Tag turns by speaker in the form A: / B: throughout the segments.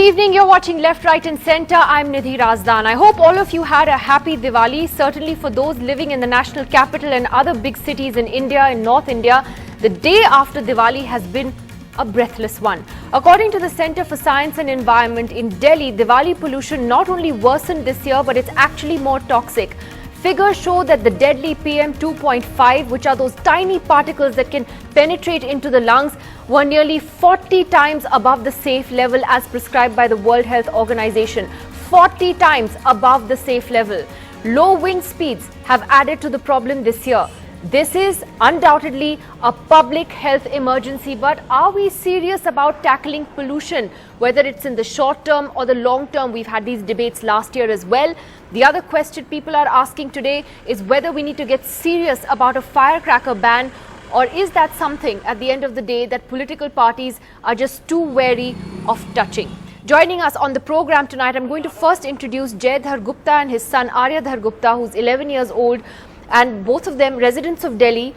A: evening, you're watching Left, Right and Centre. I'm Nidhi Razdan. I hope all of you had a happy Diwali. Certainly for those living in the national capital and other big cities in India, in North India, the day after Diwali has been a breathless one. According to the Centre for Science and Environment in Delhi, Diwali pollution not only worsened this year, but it's actually more toxic. Figures show that the deadly PM 2.5, which are those tiny particles that can penetrate into the lungs, were nearly 40 times above the safe level as prescribed by the World Health Organization. 40 times above the safe level. Low wind speeds have added to the problem this year. This is undoubtedly a public health emergency, but are we serious about tackling pollution, whether it's in the short term or the long term? We've had these debates last year as well. The other question people are asking today is whether we need to get serious about a firecracker ban, or is that something at the end of the day that political parties are just too wary of touching? Joining us on the program tonight, I'm going to first introduce Jay Dhar Gupta and his son Arya Dhar Gupta, who's 11 years old, and both of them residents of Delhi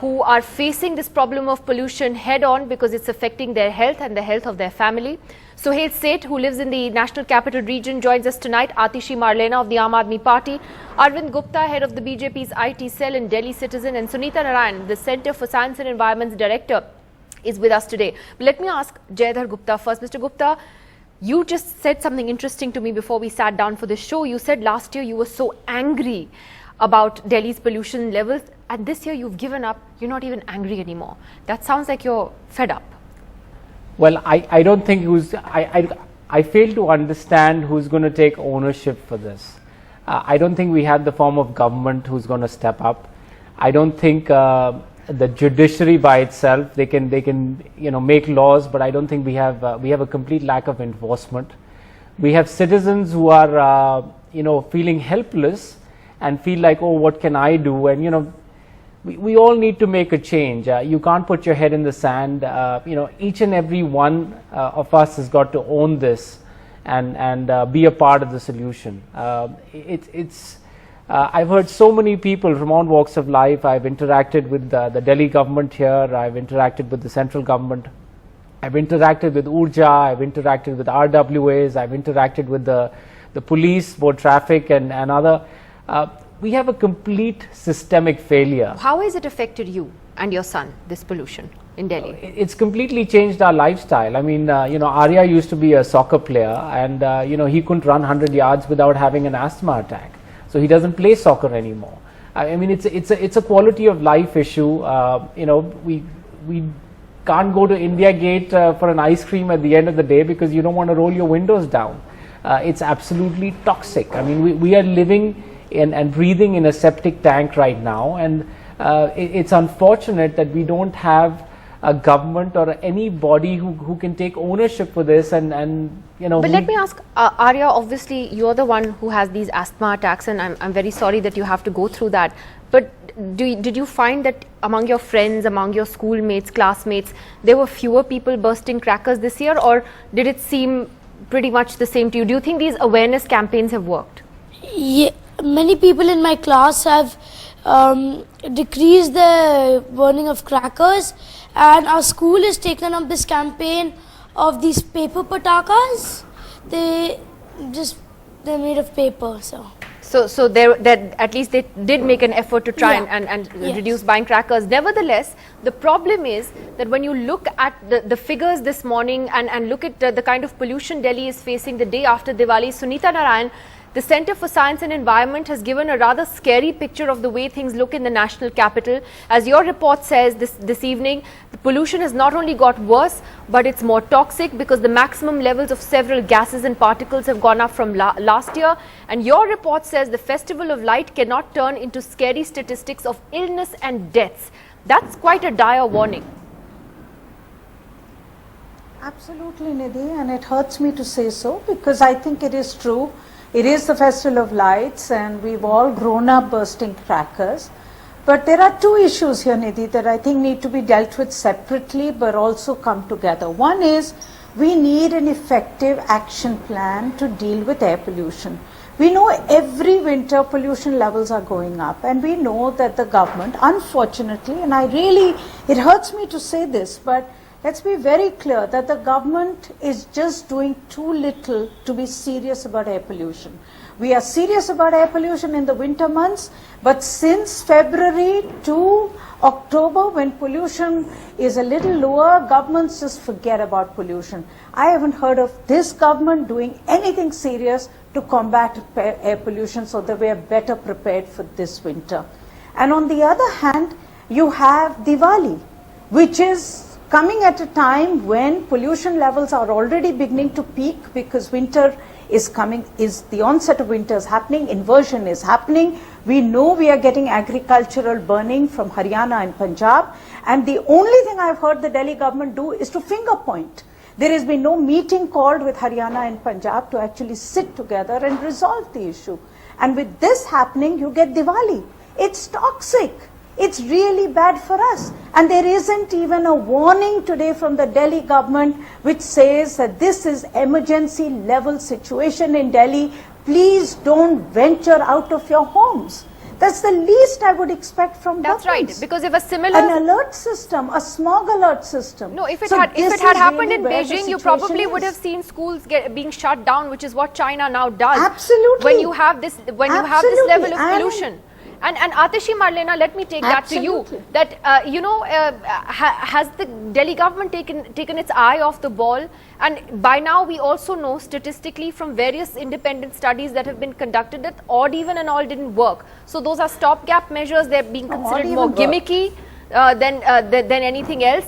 A: who are facing this problem of pollution head on because it's affecting their health and the health of their family. Sohail Seth, who lives in the National Capital Region, joins us tonight. Atishi Marlena of the Aam Aadmi Party. Arvind Gupta, head of the BJP's IT cell in Delhi Citizen. And Sunita Narayan, the Centre for Science and Environment's director, is with us today. But let me ask Jay Dhar Gupta first. Mr. Gupta, you just said something interesting to me before we sat down for this show. You said last year you were so angry about Delhi's pollution levels, and this year you've given up. You're not even angry anymore. That sounds like you're fed up.
B: Well, I don't think I fail to understand who's going to take ownership for this. I don't think we have the form of government who's going to step up. I don't think the judiciary by itself, they can make laws, but I don't think we have a complete lack of enforcement. We have citizens who are feeling helpless and feel like, oh, what can I do? And we all need to make a change. You can't put your head in the sand. Each and every one of us has got to own this and be a part of the solution. I've heard so many people from all walks of life. I've interacted with the Delhi government here. I've interacted with the central government. I've interacted with Urja. I've interacted with RWAs. I've interacted with the police, both traffic and other. We have a complete systemic failure.
A: How has it affected you and your son, this pollution in Delhi?
B: It's completely changed our lifestyle. I mean, Arya used to be a soccer player, and he couldn't run 100 yards without having an asthma attack. So he doesn't play soccer anymore. I mean, it's a quality of life issue. We can't go to India Gate for an ice cream at the end of the day because you don't want to roll your windows down. It's absolutely toxic. I mean, we are living and breathing in a septic tank right now, and it's unfortunate that we don't have a government or any body who can take ownership for this and
A: But let me ask, Arya, obviously you're the one who has these asthma attacks, and I'm very sorry that you have to go through that. But did you find that among your friends, among your schoolmates, classmates, there were fewer people bursting crackers this year, or did it seem pretty much the same to you? Do you think these awareness campaigns have worked?
C: Yeah, many people in my class have decreased the burning of crackers, and our school has taken up this campaign of these paper patakas. They're made of paper,
A: So that at least they did make an effort to try and
C: Yes.
A: reduce buying crackers. Nevertheless, the problem is that when you look at the figures this morning and look at the kind of pollution Delhi is facing the day after Diwali, Sunita Narayan, the Centre for Science and Environment has given a rather scary picture of the way things look in the national capital. As your report says this evening, the pollution has not only got worse, but it's more toxic because the maximum levels of several gases and particles have gone up from last year. And your report says the Festival of Light cannot turn into scary statistics of illness and deaths. That's quite a dire warning.
D: Absolutely, Nidhi, and it hurts me to say so because I think it is true. It is the Festival of Lights, and we've all grown up bursting crackers. But there are two issues here, Nidhi, that I think need to be dealt with separately but also come together. One is we need an effective action plan to deal with air pollution. We know every winter pollution levels are going up, and we know that the government, unfortunately, and it hurts me to say this, but let's be very clear that the government is just doing too little to be serious about air pollution. We are serious about air pollution in the winter months, but since February to October, when pollution is a little lower, governments just forget about pollution. I haven't heard of this government doing anything serious to combat air pollution so that we are better prepared for this winter. And on the other hand, you have Diwali, which is coming at a time when pollution levels are already beginning to peak because winter is coming, the onset of winter is happening, inversion is happening. We know we are getting agricultural burning from Haryana and Punjab, and the only thing I've heard the Delhi government do is to finger point. There has been no meeting called with Haryana and Punjab to actually sit together and resolve the issue. And with this happening, you get Diwali. It's toxic. It's really bad for us. And there isn't even a warning today from the Delhi government which says that this is emergency level situation in Delhi. Please don't venture out of your homes. That's the least I would expect from
A: That's
D: governments.
A: right, because if a similar...
D: An alert system, a smog alert system.
A: No, if it
D: So
A: had
D: this
A: happened
D: really
A: in
D: where the
A: Beijing, you
D: situation
A: probably would
D: is.
A: have seen schools being shut down, which is what China now does.
D: Absolutely.
A: When you have this, level of
D: Absolutely. And-
A: pollution. And Atishi Marlena, let me take that to you.
D: Absolutely.
A: That has the Delhi government taken its eye off the ball? And by now we also know statistically from various independent studies that have been conducted that odd even and all didn't work. So those are stopgap measures. They're being considered more gimmicky than anything else.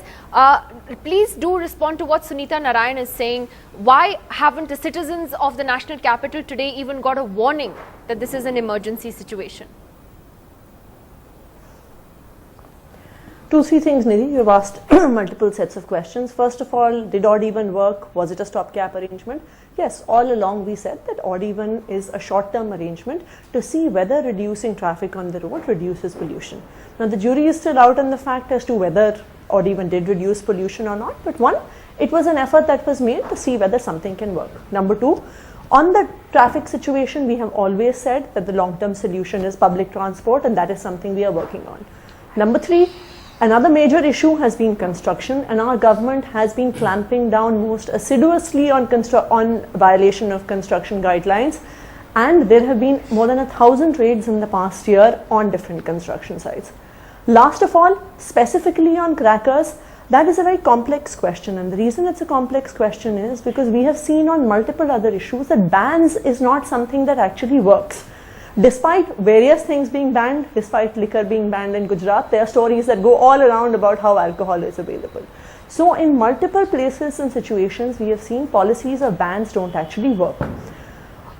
A: Please do respond to what Sunita Narayan is saying. Why haven't the citizens of the national capital today even got a warning that this is an emergency situation?
E: Two, three things, Nidhi. You've asked multiple sets of questions. First of all, did odd even work? Was it a stopgap arrangement? Yes, all along we said that odd even is a short-term arrangement to see whether reducing traffic on the road reduces pollution. Now, the jury is still out on the fact as to whether odd even did reduce pollution or not. But one, it was an effort that was made to see whether something can work. Number two, on the traffic situation, we have always said that the long-term solution is public transport, and that is something we are working on. Number three, another major issue has been construction, and our government has been clamping down most assiduously on violation of construction guidelines, and there have been more than 1,000 raids in the past year on different construction sites. Last of all, specifically on crackers, that is a very complex question, and the reason it's a complex question is because we have seen on multiple other issues that bans is not something that actually works. Despite various things being banned, despite liquor being banned in Gujarat, there are stories that go all around about how alcohol is available. So in multiple places and situations, we have seen policies of bans don't actually work.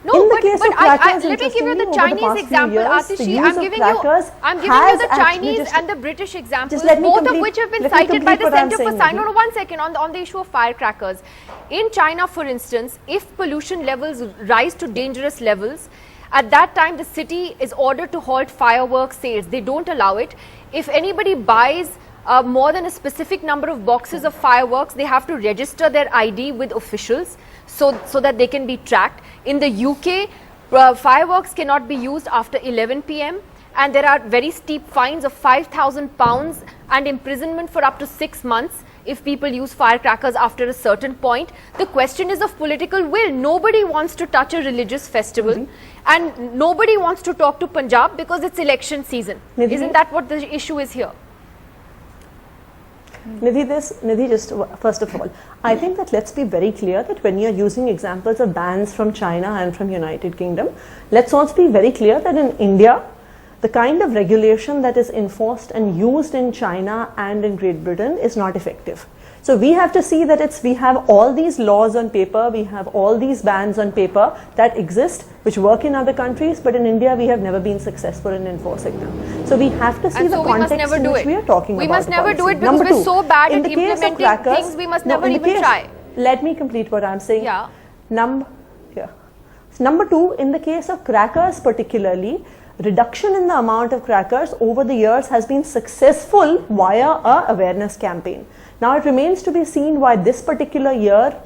A: No,
E: in the case of crackers,
A: let me give you the
E: interestingly, over
A: Chinese
E: past few
A: example,
E: years,
A: Atishi.
E: the use of crackers
A: I'm giving you
E: has
A: the
E: actually
A: Chinese and the British examples,
E: just let me
A: both of
E: complete-
A: which have been
E: let me
A: cited by the
E: complete what I'm
A: Centre for
E: saying,
A: Science.
E: Nidhi.
A: No, 1 second, on the issue of firecrackers. In China, for instance, if pollution levels rise to dangerous levels, at that time the city is ordered to halt fireworks sales. They don't allow it. If anybody buys more than a specific number of boxes of fireworks, they have to register their ID with officials so that they can be tracked. In the UK, fireworks cannot be used after 11 p.m. and there are very steep fines of £5,000 and imprisonment for up to 6 months if people use firecrackers after a certain point. The question is of political will. Nobody wants to touch a religious festival and nobody wants to talk to Punjab because it's election season.
E: Nidhi?
A: Isn't that what the issue is here?
E: Nidhi, just first of all, I think that let's be very clear that when you're using examples of bans from China and from United Kingdom, let's also be very clear that in India, the kind of regulation that is enforced and used in China and in Great Britain is not effective. So we have to see that we have all these laws on paper, we have all these bans on paper that exist, which work in other countries, but in India we have never been successful in enforcing them. So we have to see
A: And
E: the
A: so we must
E: context
A: never
E: in
A: do
E: which
A: it.
E: we are talking
A: We
E: about.
A: must
E: the
A: never do
E: policy.
A: it because
E: Number
A: we're
E: two,
A: so bad
E: in
A: at
E: the case of
A: implementing
E: crackers,
A: things we must
E: no,
A: never
E: in the
A: even
E: case-
A: try.
E: Let me complete what I'm saying.
A: Yeah.
E: Number two, in the case of crackers particularly, reduction in the amount of crackers over the years has been successful via a awareness campaign. Now it remains to be seen why this particular year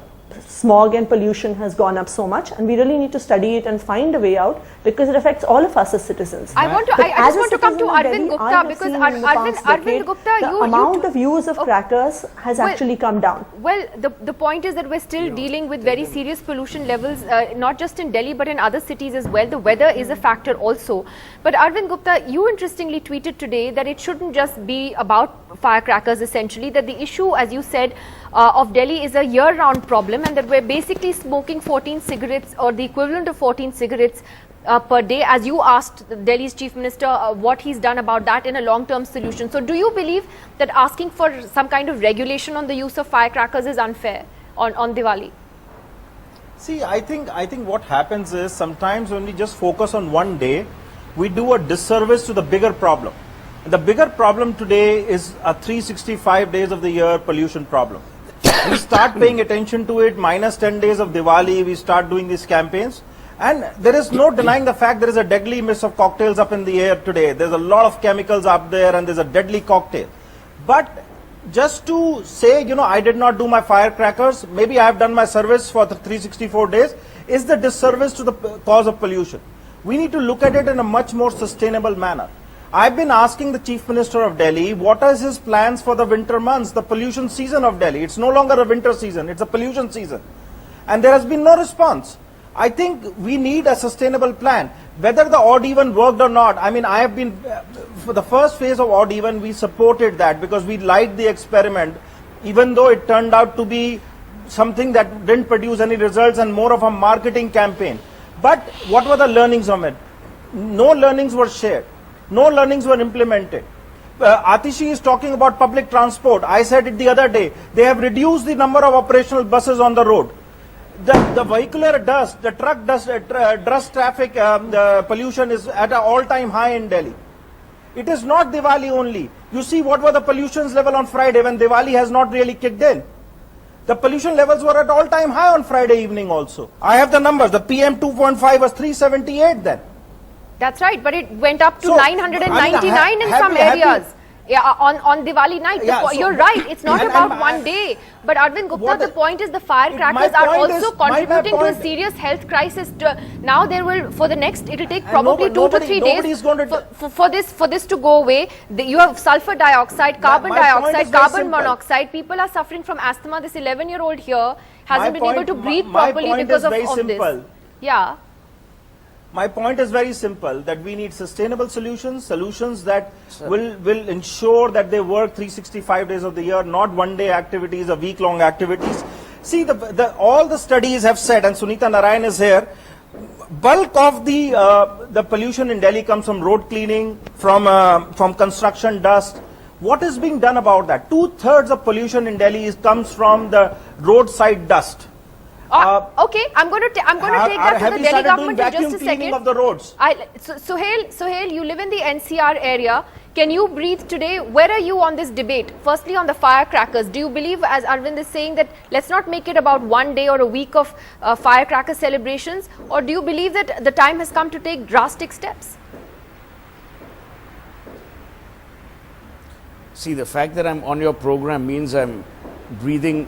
E: smog and pollution has gone up so much, and we really need to study it and find a way out, because it affects all of us as citizens.
A: I just want to come to Arvind Gupta, because Arvind Gupta,
E: the amount of use of crackers has actually come down.
A: Well, the point is that we're still dealing with very serious pollution levels, not just in Delhi but in other cities as well. The weather is a factor also. But Arvind Gupta, you interestingly tweeted today that it shouldn't just be about firecrackers essentially, that the issue, as you said, of Delhi is a year-round problem, and that we're basically smoking 14 cigarettes or the equivalent of 14 cigarettes per day, as you asked Delhi's Chief Minister what he's done about that in a long-term solution. So do you believe that asking for some kind of regulation on the use of firecrackers is unfair on Diwali?
F: See, I think what happens is sometimes when we just focus on one day, we do a disservice to the bigger problem. The bigger problem today is a 365 days of the year pollution problem. We start paying attention to it, minus 10 days of Diwali, we start doing these campaigns. And there is no denying the fact there is a deadly mist of cocktails up in the air today. There's a lot of chemicals up there and there's a deadly cocktail. But just to say, you know, I did not do my firecrackers, maybe I have done my service for the 364 days, is the disservice to the cause of pollution. We need to look at it in a much more sustainable manner. I've been asking the Chief Minister of Delhi, what are his plans for the winter months, the pollution season of Delhi? It's no longer a winter season, it's a pollution season. And there has been no response. I think we need a sustainable plan. Whether the odd even worked or not, I mean, I have been, for the first phase of odd even, we supported that because we liked the experiment, even though it turned out to be something that didn't produce any results and more of a marketing campaign. But what were the learnings from it? No learnings were shared. No learnings were implemented. Atishi is talking about public transport. I said it the other day. They have reduced the number of operational buses on the road. The vehicular dust, the truck dust, traffic the pollution is at an all-time high in Delhi. It is not Diwali only. You see what were the pollution level on Friday when Diwali has not really kicked in. The pollution levels were at all-time high on Friday evening also. I have the numbers. The PM 2.5 was 378 then.
A: That's right, but it went up to 999 in some areas. Yeah, on Diwali night.
F: Yeah,
A: You're right, it's not about one day. But Arvind Gupta, the point is the firecrackers are also contributing to a serious health crisis. Now there will, for the next, it will take probably 2 to 3 days for this to go away. You have sulfur dioxide, carbon dioxide, carbon monoxide. People are suffering from asthma. This 11-year-old here hasn't been able to breathe properly because of this. Yeah.
F: My point is very simple, that we need sustainable solutions that will ensure that they work 365 days of the year, not one-day activities or week-long activities. See, all the studies have said, and Sunita Narayan is here, bulk of the pollution in Delhi comes from road cleaning, from construction dust. What is being done about that? 2/3 of pollution in Delhi comes from the roadside dust.
A: Okay, I'm going to take that to the Delhi government in just a second.
F: Of the roads?
A: Sohail, you live in the NCR area. Can you breathe today? Where are you on this debate? Firstly, on the firecrackers, do you believe, as Arvind is saying, that let's not make it about one day or a week of firecracker celebrations, or do you believe that the time has come to take drastic steps?
G: See, the fact that I'm on your program means I'm breathing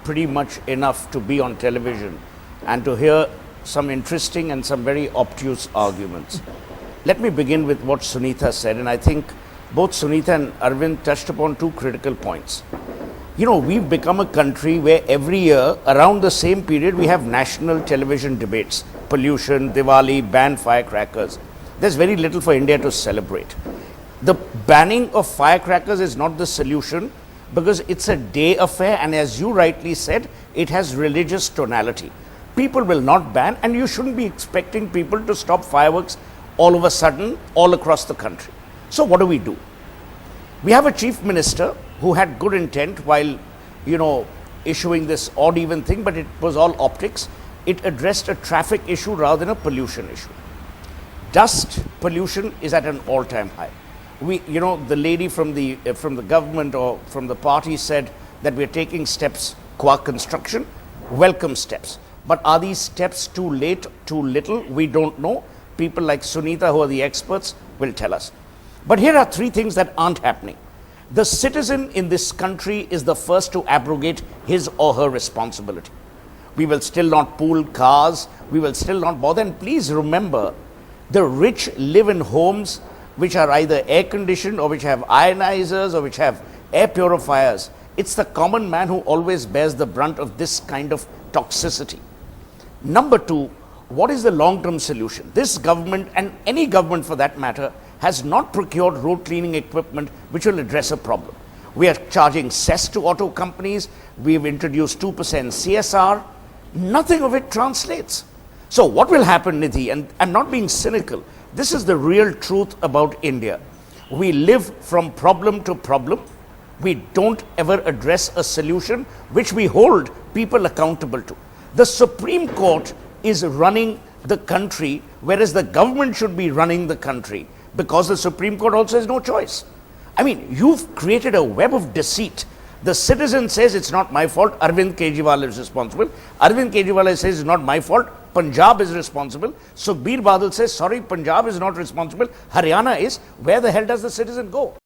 G: pretty much enough to be on television and to hear some interesting and some very obtuse arguments. Let me begin with what Sunita said, and I think both Sunita and Arvind touched upon two critical points. You know, we've become a country where every year, around the same period, we have national television debates. Pollution, Diwali, ban firecrackers. There's very little for India to celebrate. The banning of firecrackers is not the solution, because it's a day affair, and as you rightly said, it has religious tonality. People will not ban, and you shouldn't be expecting people to stop fireworks all of a sudden all across the country. So what do? We have a chief minister who had good intent while, you know, issuing this odd even thing, but it was all optics. It addressed a traffic issue rather than a pollution issue. Dust pollution is at an all-time high. The lady from the government or from the party said that we're taking steps qua construction, welcome steps. But are these steps too late, too little? We don't know. People like Sunita, who are the experts, will tell us. But here are three things that aren't happening. The citizen in this country is the first to abrogate his or her responsibility. We will still not pool cars. We will still not bother. And please remember, the rich live in homes which are either air conditioned or which have ionizers or which have air purifiers. It's the common man who always bears the brunt of this kind of toxicity. Number two, what is the long-term solution? This government, and any government for that matter, has not procured road cleaning equipment which will address a problem. We are charging cess to auto companies. We've introduced 2% CSR. Nothing of it translates. So what will happen, Nidhi, and I'm not being cynical, this is the real truth about India. We live from problem to problem. We don't ever address a solution which we hold people accountable to. The Supreme Court is running the country, whereas the government should be running the country, because the Supreme Court also has no choice. I mean, you've created a web of deceit. The citizen says it's not my fault, Arvind Kejriwal is responsible. Arvind Kejriwal says it's not my fault, Punjab is responsible. Sukhbir Badal says, sorry, Punjab is not responsible, Haryana is. Where the hell does the citizen go?